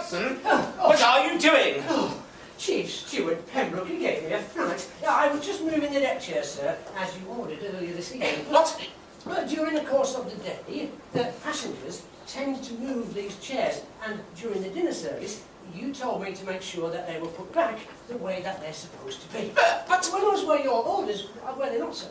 Swanson, what are you doing? Oh, Chief Steward Pembroke, you gave me a fright. I was just moving the deck chair, sir, as you ordered earlier this evening. What? Well, during the course of the day, the passengers tend to move these chairs, and during the dinner service, you told me to make sure that they were put back the way that they're supposed to be. But Well, those were your orders, were they not, sir?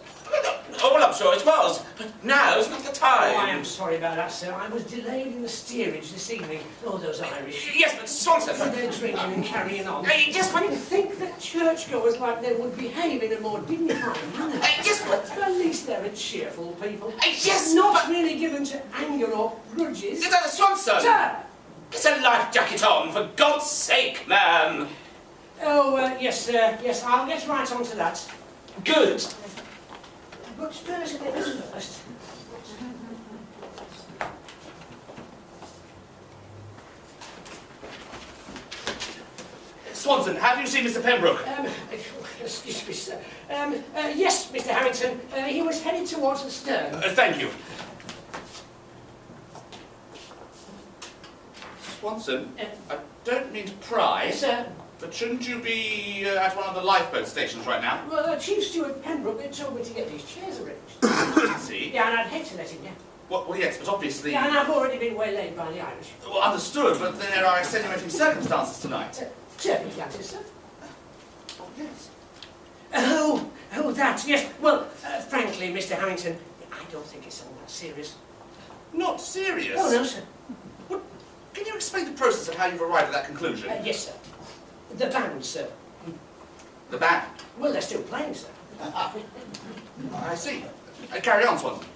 oh, well, I'm sure it was, but now's not the time. Oh, I am sorry about that, sir. I was delayed in the steerage this evening. Oh, those Irish. Yes, but Swanson... They're drinking and carrying on. Yes, but... I think that churchgoers like they would behave in a more dignified manner. Yes, but... At least they're a cheerful people. Yes, Not but... really given to anger or grudges. Swanson! Sir! Get a life jacket on, for God's sake, man! Oh, yes, sir. Yes, I'll get right on to that. Good. But first things first. Swanson, have you seen Mr. Pembroke? Excuse me, sir. Yes, Mr. Harrington. He was headed towards the stern. Thank you. Swanson, I don't mean to pry, Yes, sir. but shouldn't you be at one of the lifeboat stations right now? Well, Chief Steward Pembroke told me to get these chairs arranged. I see. Yeah, and I'd hate to let him down. Well, yes, but obviously... Yeah, and I've already been waylaid by the Irish. Well, understood, but there are extenuating circumstances tonight. Circumstances, sir? Oh, yes. Oh, that, yes. Well, frankly, Mr. Harrington, I don't think it's all that serious. Not serious? Oh, no, sir. What, can you explain the process of how you've arrived at that conclusion? Yes, sir. The band, sir. The band? Well, they're still playing, sir. I see. Carry on, Swanson.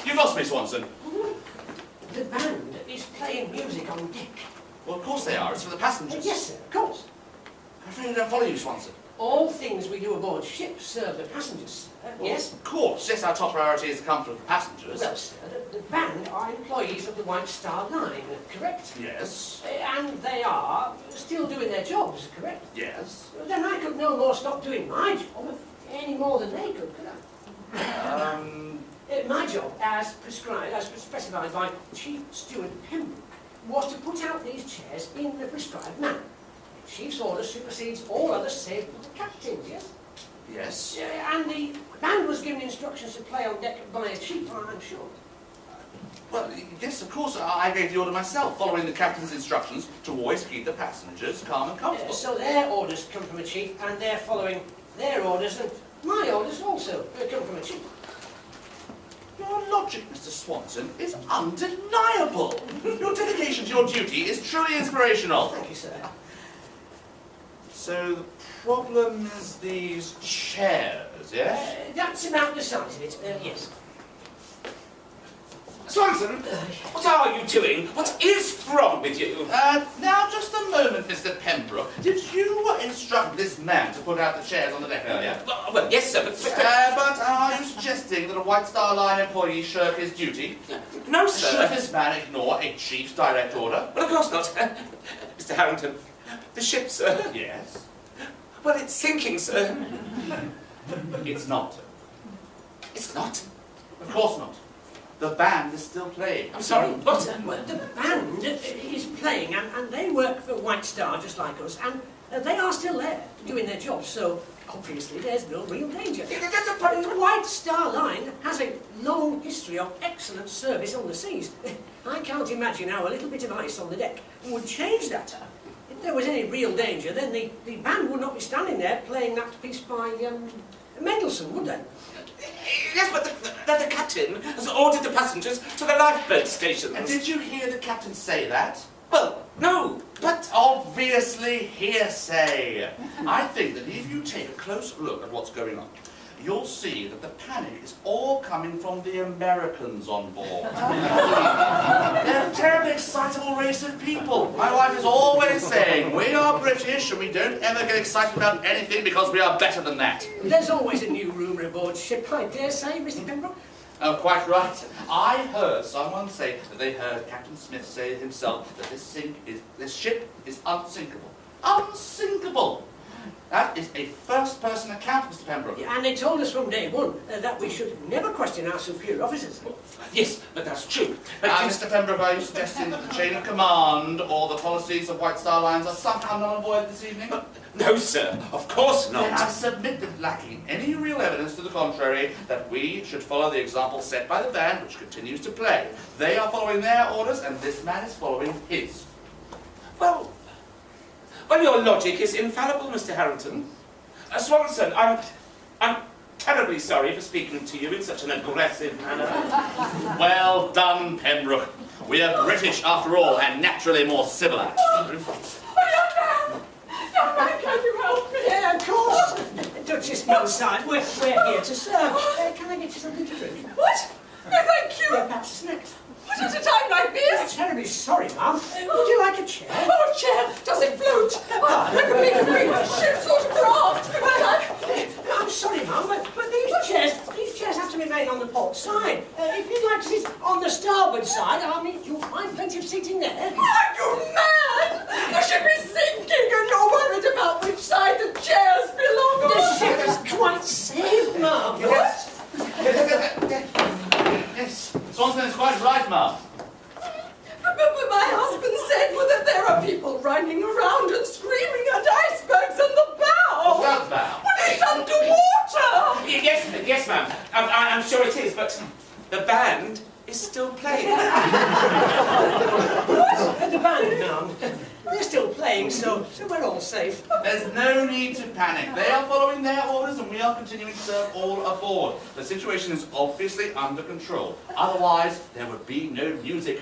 You've lost me, Swanson. The band is playing music on deck. Well, of course they are. It's for the passengers. Yes, sir, of course. I'm afraid I don't follow you, Swanson. All things we do aboard ship serve the passengers, sir. Well, Yes? of course. Yes, our top priority is the comfort of the passengers. Well, sir, the band are employees of the White Star Line, correct? Yes. And they are still doing their jobs, correct? Yes. Then I could no more stop doing my job any more than they could I? My job, as prescribed, as specified by Chief Steward Pembroke, was to put out these chairs in the prescribed manner. The Chief's order supersedes all others save the captain's, yes? Yes. And the band was given instructions to play on deck by a chief, I'm sure. Well, yes, of course, I gave the order myself, following the captain's instructions to always keep the passengers calm and comfortable. So their orders come from a chief, and they're following their orders, and my orders also come from a chief. Your logic, Mr. Swanson, is undeniable. Your dedication to your duty is truly inspirational. Thank you, sir. So the problem is these chairs, yes? That's about the size of it, yes. Swanson, what are you doing? What is wrong with you? Now, just a moment, Mr. Pembroke. Did you instruct this man to put out the chairs on the deck earlier? Well, yes, sir, but... But are you suggesting that a White Star Line employee shirk his duty? No, sir. Should this man ignore a chief's direct order? Well, of course not. Mr. Harrington, the ship, sir. Yes. Well, it's sinking, sir. It's not. It's not. Of course not. The band is still playing. I'm sorry, what? Well, the band is playing, and they work for White Star just like us, and they are still there doing their job, so obviously there's no real danger. The White Star Line has a long history of excellent service on the seas. I can't imagine how a little bit of ice on the deck would change that. If there was any real danger, then the band would not be standing there playing that piece by Mendelssohn, would they? Yes, but the captain has ordered the passengers to the lifeboat stations. And did you hear the captain say that? Well, no. But obviously hearsay. I think that if you take a close look at what's going on, you'll see that the panic is all coming from the Americans on board. They're a terribly excitable race of people. My wife is always saying, we are British and we don't ever get excited about anything because we are better than that. There's always a new rumour aboard ship, I dare say, Mr. Pembroke. Oh, quite right. I heard someone say that they heard Captain Smith say himself that this ship is unsinkable. Unsinkable! That is a first-person account, Mr. Pembroke. Yeah, and they told us from day one that we should never question our superior officers. Yes, but that's true. But Mr. Pembroke, are you suggesting that the chain of command or the policies of White Star Lines are somehow null and void this evening? no, sir, of course Then I not. submit that lacking any real evidence to the contrary, that we should follow the example set by the band, which continues to play. They are following their orders, and this man is following his. Well, your logic is infallible, Mr. Harrington. Swanson, I'm terribly sorry for speaking to you in such an aggressive manner. Well done, Pembroke. We are British after all, and naturally more civilized. Young man, can you help me? Yeah, of course. Duchess Millside, we're here to serve. Can I get you something to drink? What? No, thank you. Yeah, perhaps a snack. What, at a time like I'm this? terribly sorry, ma'am. Would you like a chair? Oh, a chair. Does it float? Oh, look at me, a great ship sort of craft. I'm sorry, ma'am, but these chairs have to remain on the port side. If you'd like to sit on the starboard side, I mean, you'll find plenty of seating there. Are you mad? The ship is sinking and you're worried about which side the chairs belong on. The ship is quite safe, ma'am. Yes. Yes, Swanson is quite right, ma'am. But my husband said that there are people running around and screaming at icebergs in the bow. That bow. Well, it's underwater. Yes, ma'am. I'm sure it is, but the band is still playing. What? The band, ma'am. They're still playing, so we're all safe. There's no need to panic. They are following their orders and we are continuing to serve all aboard. The situation is obviously under control. Otherwise, there would be no music.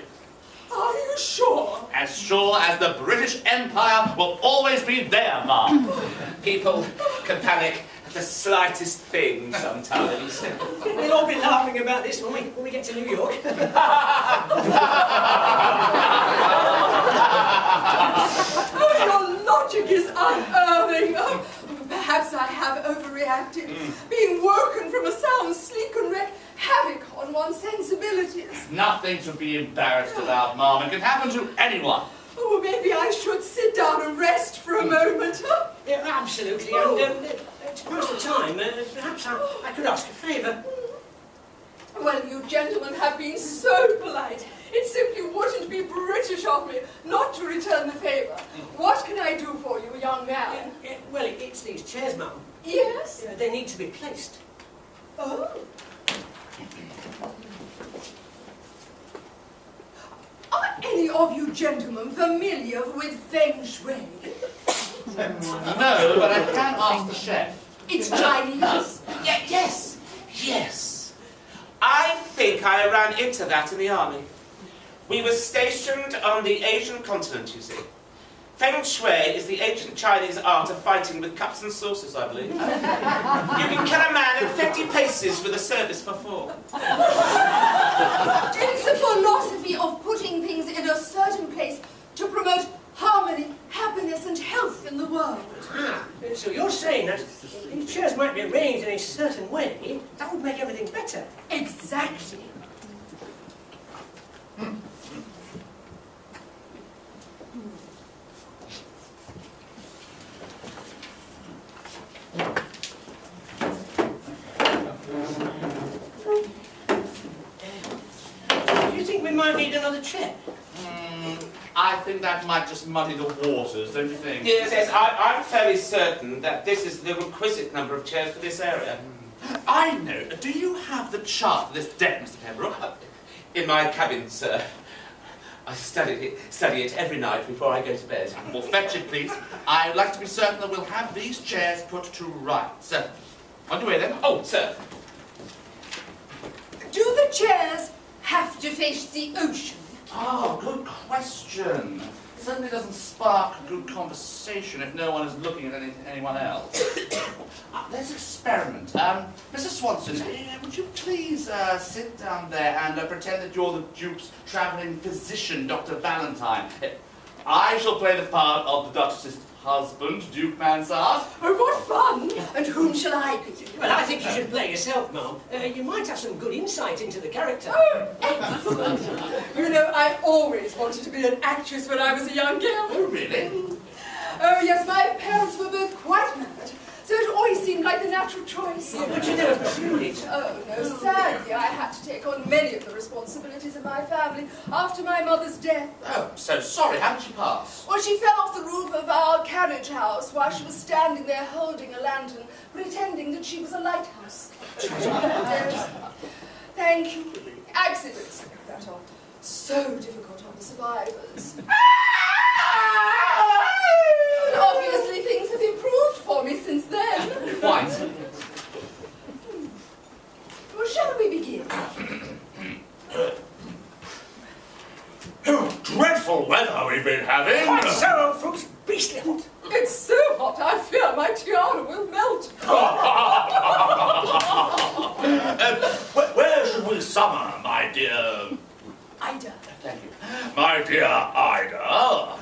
Are you sure? As sure as the British Empire will always be there, ma'am. People can panic at the slightest thing sometimes. We'll all be laughing about this when we get to New York. Oh, your logic is unearthing. Oh, perhaps I have overreacted. Being woken from a sound sleep can wreak havoc on one's sensibilities. Nothing to be embarrassed about, ma'am. It can happen to anyone. Oh, well, maybe I should sit down and rest for a moment. Yeah, absolutely. And to pass the time, perhaps I could ask a favour. Well, you gentlemen have been so polite. It simply wouldn't be British of me not to return the favour. What can I do for you, young man? Well, it's these chairs, ma'am. Yes? They need to be placed. Oh. Are any of you gentlemen familiar with Feng Shui? No, but I can ask the chef. It's Chinese. Yes. I think I ran into that in the army. We were stationed on the Asian continent, you see. Feng Shui is the ancient Chinese art of fighting with cups and saucers, I believe. You can kill a man in 50 paces with a service for 4. It's a philosophy of putting things in a certain place to promote harmony, happiness, and health in the world. Ah, so you're saying that if these chairs might be arranged in a certain way, that would make everything better. Exactly. Do you think we might need another chair? I think that might just muddy the waters, don't you think? Yes, I'm fairly certain that this is the requisite number of chairs for this area. I know. Do you have the chart for this deck, Mr. Pembroke? In my cabin, sir. I study it every night before I go to bed. Well, fetch it, please. I'd like to be certain that we'll have these chairs put to rights. On your way, then. Oh, sir. Do the chairs have to face the ocean? Oh, good question. Certainly doesn't spark good conversation if no one is looking at anyone else. Let's experiment. Mr. Swanson, would you please sit down there and pretend that you're the Duke's travelling physician, Dr. Valentine. I shall play the part of the Duchess's husband, Duke Mansard. Oh, what fun! And whom shall I be? Well, I think you should play yourself, ma'am. You might have some good insight into the character. Oh, excellent! You know, I always wanted to be an actress when I was a young girl. Oh, really? Oh, yes, my parents were both quite mad, so it always seemed like the natural choice. But you never pursued it. Oh, no, sadly, I had to take on many of the responsibilities of my family after my mother's death. Oh, I'm so sorry. How did she pass? Well, she fell off the roof of our carriage house while she was standing there holding a lantern, pretending that she was a lighthouse. Yes. Thank you. Accidents like that are so difficult on the survivors. But obviously, things have improved for me since then. Quite. Well, shall we begin? Oh, dreadful weather we've been having. Quite so, folks. Beastly hot. It's so hot, I fear my tiara will melt. Where should we summer, my dear? Ida. Thank you. My dear Ida.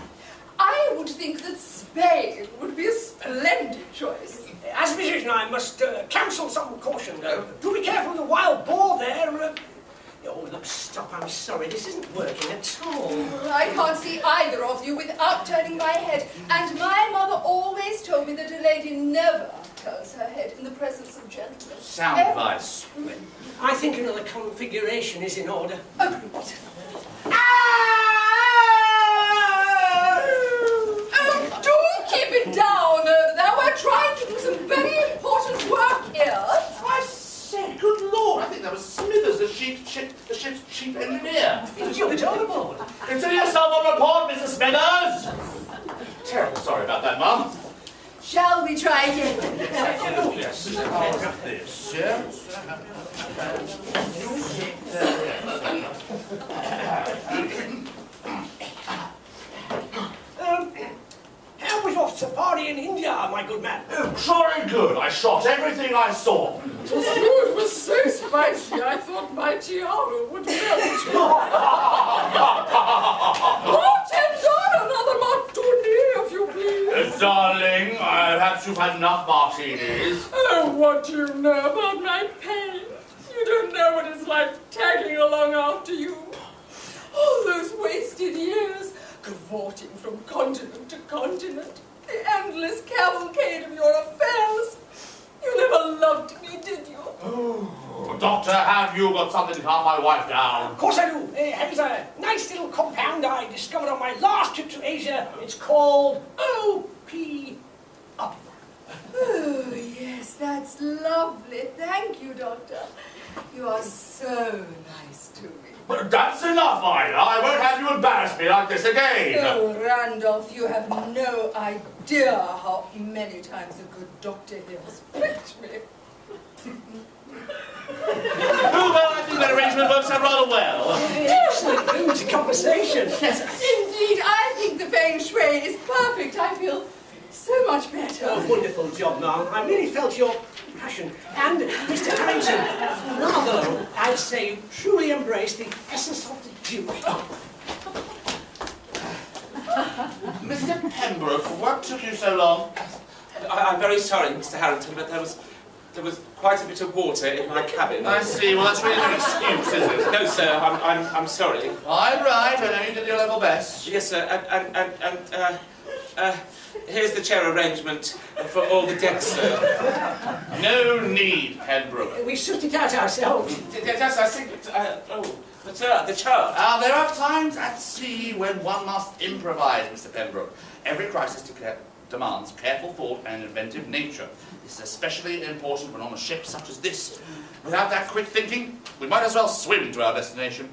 I would think that Spain would be a splendid choice. As a musician, I must counsel some caution. Do be careful of the wild boar there. Oh, look, stop, I'm sorry. This isn't working at all. I can't see either of you without turning my head. And my mother always told me that a lady never turns her head in the presence of gentlemen. Sound advice. I think another configuration is in order. Agreed. Oh, do keep it down over there. We're trying to do some very important work here. I say, good Lord, I think that was Smithers, the ship's chief engineer. You were overboard. Consider yourself on report, Mrs. Smithers. Terrible sorry about that, Mum. Shall we try again? Oh, yes. This, yeah. How was your safari in India, my good man? Jolly good. I shot everything I saw. The food was so spicy, I thought my tiara would melt. $10, another martini, if you please. Darling, perhaps you've had enough martinis. Oh, what do you know about my pain? You don't know what it's like tagging along after you. All those wasted years, cavorting from continent to continent, the endless cavalcade of your affairs. You never loved me, did you? Oh, Doctor, have you got something to calm my wife down? Of course I do. Here's a nice little compound I discovered on my last trip to Asia. It's called O.P. Up. Oh, yes, that's lovely. Thank you, Doctor. You are so nice to me. But that's enough, Ida. I won't have you embarrass me like this again. Oh, Randolph, you have no idea how many times a good doctor here has pricked me. Oh, well, I think that arrangement works out rather well. Excellent food to conversation. Indeed, I think the feng shui is perfect. I feel so much better. Oh, wonderful job, ma'am. I really felt your passion. And, Mr. Harrington, rather, I'd say you truly embraced the essence of the Duke. Mr. Pembroke, what took you so long? I'm very sorry, Mr. Harrington, but there was quite a bit of water in my cabin. I see. Well, that's really no excuse, is it? No, sir, I'm sorry. All right, I know you did your level best. Yes, sir, and here's the chair arrangement for all the decks, sir. No need, Pembroke. We sussed it out ourselves. Yes, I think, the chart. There are times at sea when one must improvise, Mr. Pembroke. Every crisis demands careful thought and inventive nature. This is especially important when on a ship such as this. Without that quick thinking, we might as well swim to our destination.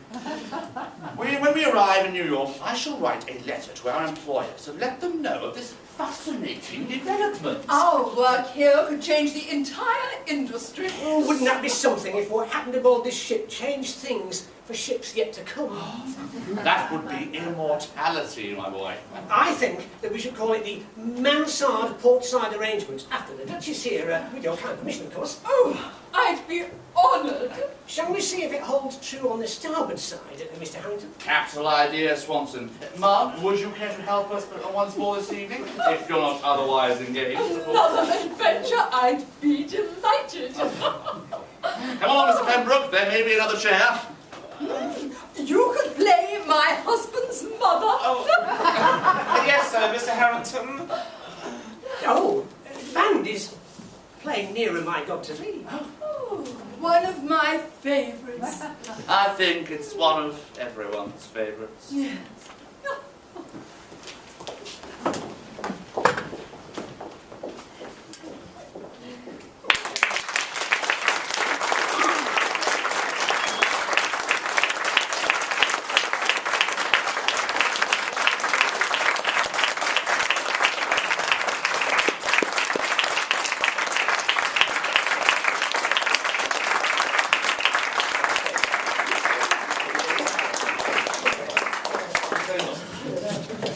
When we arrive in New York, I shall write a letter to our employer to let them know of this fascinating development. Our work here could change the entire industry. Oh, wouldn't that be something if what happened aboard this ship changed things for ships yet to come? That would be immortality, my boy. I think that we should call it the mansard portside arrangement after the Duchess here, with your kind permission, of course. Oh, I'd be honoured. Shall we see if it holds true on the starboard side, Mr. Harrington? Capital idea, Swanson. Mum, would you care to help us once more this evening? If you're not otherwise engaged, of course. Another adventure, I'd be delighted. Come on, Mr. Pembroke, there may be another chair. You could play my husband's mother. Oh, yes, sir, Mr. Harrington. Oh, the band is playing Nearer My God to Thee. Oh, one of my favourites. I think it's one of everyone's favourites. Yes. Very much.